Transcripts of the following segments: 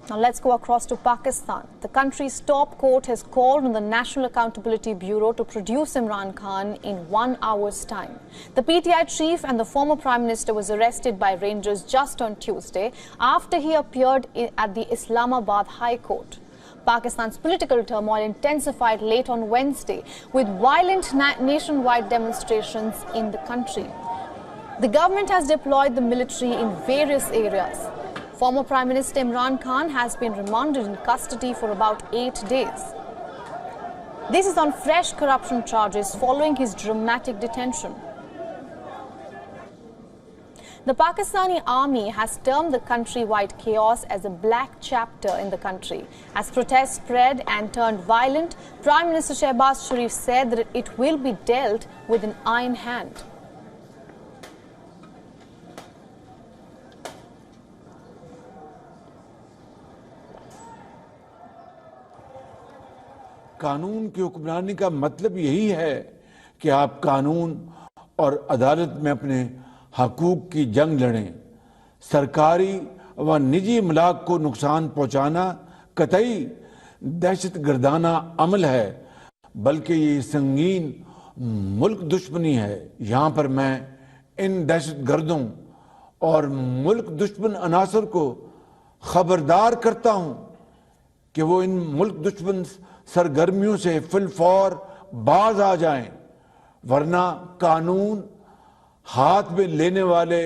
Now let's go across to Pakistan. The country's top court has called on the National Accountability Bureau to produce Imran Khan in 1 hour's time. The PTI chief and the former Prime Minister was arrested by rangers just on Tuesday after he appeared at the Islamabad High Court. Pakistan's political turmoil intensified late on Wednesday with violent nationwide demonstrations in the country. The government has deployed the military in various areas. Former Prime Minister Imran Khan has been remanded in custody for about 8 days. This is on fresh corruption charges following his dramatic detention. The Pakistani army has termed the countrywide chaos as a black chapter in the country. As protests spread and turned violent, Prime Minister Shehbaz Sharif said that it will be dealt with an iron hand. कानून की हुक्मरानी का मतलब यही है कि आप कानून और अदालत में अपने हकूक की जंग लड़ें। सरकारी व निजी इमलाक को नुकसान पहुंचाना कतई दहशतगर्दाना अमल है, बल्कि ये संगीन मुल्क दुश्मनी है। यहाँ पर मैं इन दहशतगर्दों और मुल्क दुश्मन अनासर को खबरदार करता हूँ कि वो इन मुल्क दुश्मन सरगर्मियों से फिलफौर बाज आ जाएं, वरना कानून हाथ में लेने वाले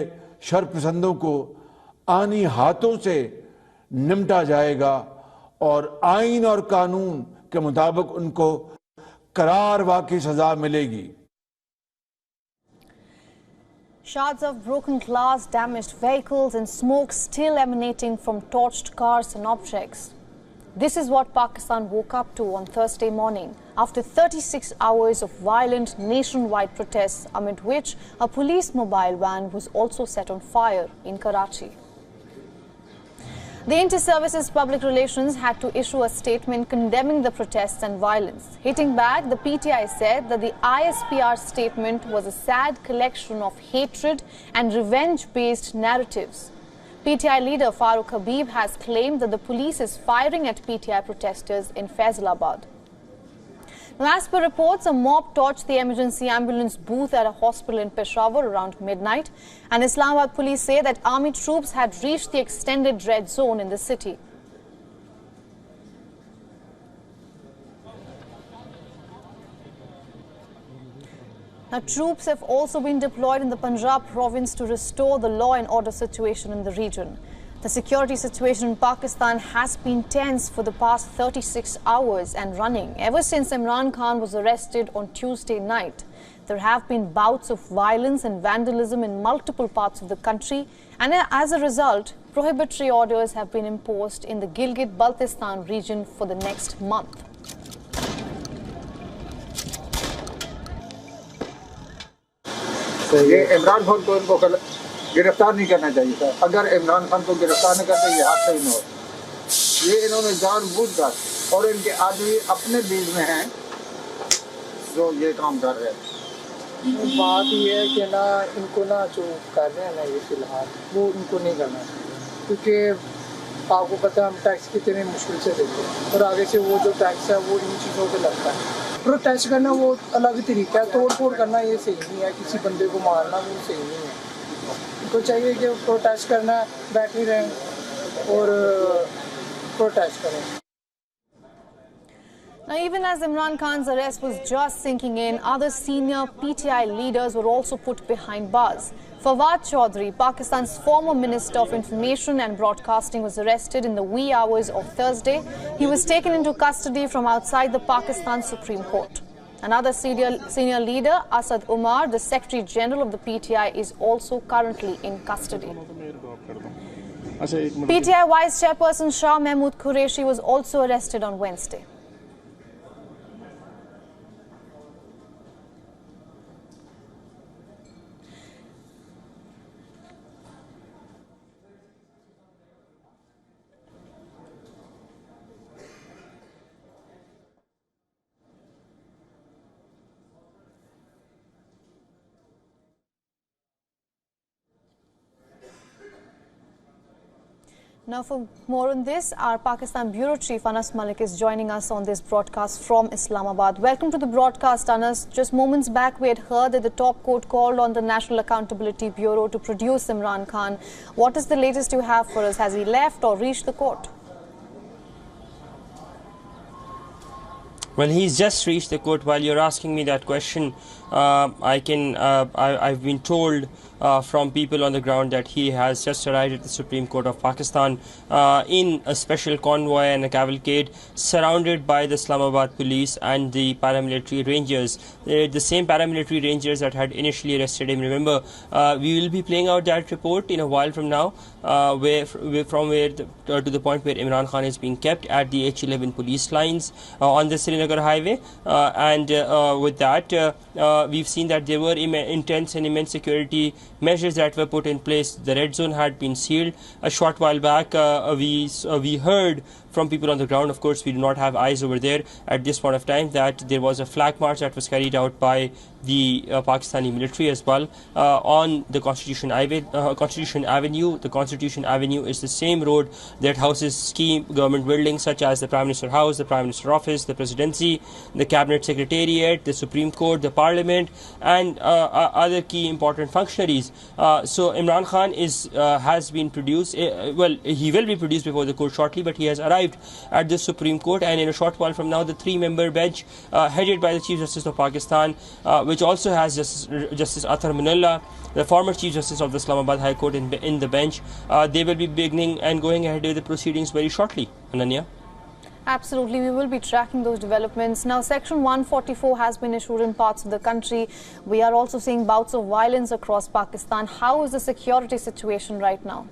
शरपसंदों को आनी हाथों से निमटा जाएगा और आईन और कानून के मुताबिक उनको करारवा की सजा मिलेगी। Shards of broken glass, damaged vehicles and smoke still emanating from torched cars and objects. This is what Pakistan woke up to on Thursday morning after 36 hours of violent nationwide protests, amid which a police mobile van was also set on fire in Karachi. The Inter-Services Public Relations had to issue a statement condemning the protests and violence. Hitting back, the PTI said that the ISPR statement was a sad collection of hatred and revenge-based narratives. PTI leader Farooq Habib has claimed that the police is firing at PTI protesters in Faisalabad. Now, as per reports, a mob torched the emergency ambulance booth at a hospital in Peshawar around midnight, and Islamabad police say that army troops had reached the extended red zone in the city. Now, troops have also been deployed in the Punjab province to restore the law and order situation in the region. The security situation in Pakistan has been tense for the past 36 hours and running. Ever since Imran Khan was arrested on Tuesday night, there have been bouts of violence and vandalism in multiple parts of the country, and as a result, prohibitory orders have been imposed in the Gilgit-Baltistan region for the next month. ये इमरान खान को इनको गिरफ्तार नहीं करना चाहिए था। अगर इमरान खान को गिरफ्तार नहीं करते ये हादसा ही न होता। ये इन्होंने जानबूझकर और इनके आदमी अपने बीच में हैं जो ये काम कर रहे हैं। बात ये है कि ना इनको ना जो कर रहे हैं ना ये फिलहाल वो इनको नहीं करना, क्योंकि आपको पता है हम टैक्स कितने मुश्किल से देते हैं और आगे से वो जो टैक्स है वो इन चीज़ों पे लगता है। प्रोटेस्ट करना वो अलग तरीका है, तोड़ फोड़ करना ये सही नहीं है, किसी बंदे को मारना वो सही नहीं है। इनको चाहिए कि प्रोटेस्ट करना बैठे रहें और प्रोटेस्ट करें। Now, even as Imran Khan's arrest was just sinking in, other senior PTI leaders were also put behind bars. Fawad Chaudhry, Pakistan's former Minister of Information and Broadcasting, was arrested in the wee hours of Thursday. He was taken into custody from outside the Pakistan Supreme Court. Another senior leader, Asad Umar, the Secretary General of the PTI, is also currently in custody. PTI Vice Chairperson Shah Mahmood Qureshi was also arrested on Wednesday. Now for more on this, our Pakistan Bureau Chief Anas Malik is joining us on this broadcast from Islamabad. Welcome to the broadcast, Anas. Just moments back we had heard that the top court called on the National Accountability Bureau to produce Imran Khan. What is the latest you have for us? Has he left or reached the court? Well, he's just reached the court. While you're asking me that question, I've been told from people on the ground that he has just arrived at the Supreme Court of Pakistan in a special convoy and a cavalcade surrounded by the Islamabad police and the paramilitary rangers. The same paramilitary rangers that had initially arrested him. Remember, we will be playing out that report in a while from now, to the point where Imran Khan is being kept at the H11 police lines on the Srinagar highway. With that, we've seen that there were intense and immense security measures that were put in place. The red zone had been sealed. A short while back, we heard from people on the ground, of course we do not have eyes over there at this point of time, that there was a flag march that was carried out by the Pakistani military as well on the Constitution Avenue. The Constitution Avenue is the same road that houses key government buildings such as the Prime Minister House, the Prime Minister Office, the Presidency, the Cabinet Secretariat, the Supreme Court, the Parliament, and other key important functionaries. So Imran Khan has been produced. Well, he will be produced before the court shortly, but he has arrived at the Supreme Court, and in a short while from now, the three-member bench headed by the Chief Justice of Pakistan, which also has Justice Athar Manullah, the former Chief Justice of the Islamabad High Court, in the bench. They will be beginning and going ahead with the proceedings very shortly. Ananya? Absolutely, we will be tracking those developments. Now, Section 144 has been issued in parts of the country. We are also seeing bouts of violence across Pakistan. How is the security situation right now?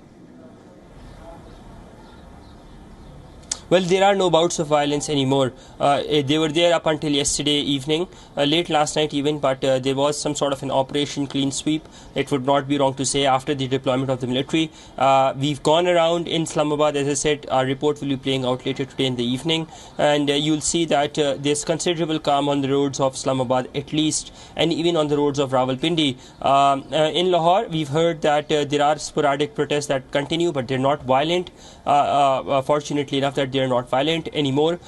Well, there are no bouts of violence anymore. They were there up until yesterday evening, late last night even, but there was some sort of an Operation Clean Sweep, it would not be wrong to say, after the deployment of the military. We've gone around in Islamabad. As I said, our report will be playing out later today in the evening, and you'll see that there's considerable calm on the roads of Islamabad at least, and even on the roads of Rawalpindi. In Lahore, we've heard that there are sporadic protests that continue, but they're not violent. Fortunately enough, that they're not violent anymore.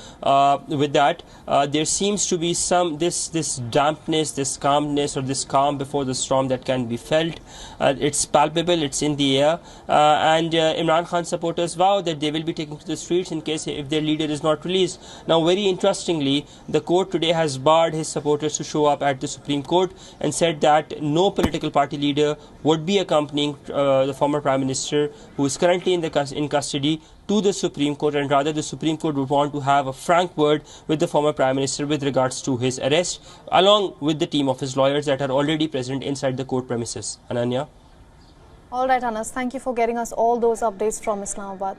With that, there seems to be some this dampness, this calmness, or this calm before the storm that can be felt. It's palpable, it's in the air, and Imran Khan supporters vow that they will be taking to the streets in case if their leader is not released. Now, very interestingly, the court today has barred his supporters to show up at the Supreme Court and said that no political party leader would be accompanying the former Prime Minister, who is currently in custody, to the Supreme Court, and rather the Supreme Court would want to have a frank word with the former Prime Minister with regards to his arrest, along with the team of his lawyers that are already present inside the court premises. Ananya? All right, Anas, thank you for getting us all those updates from Islamabad.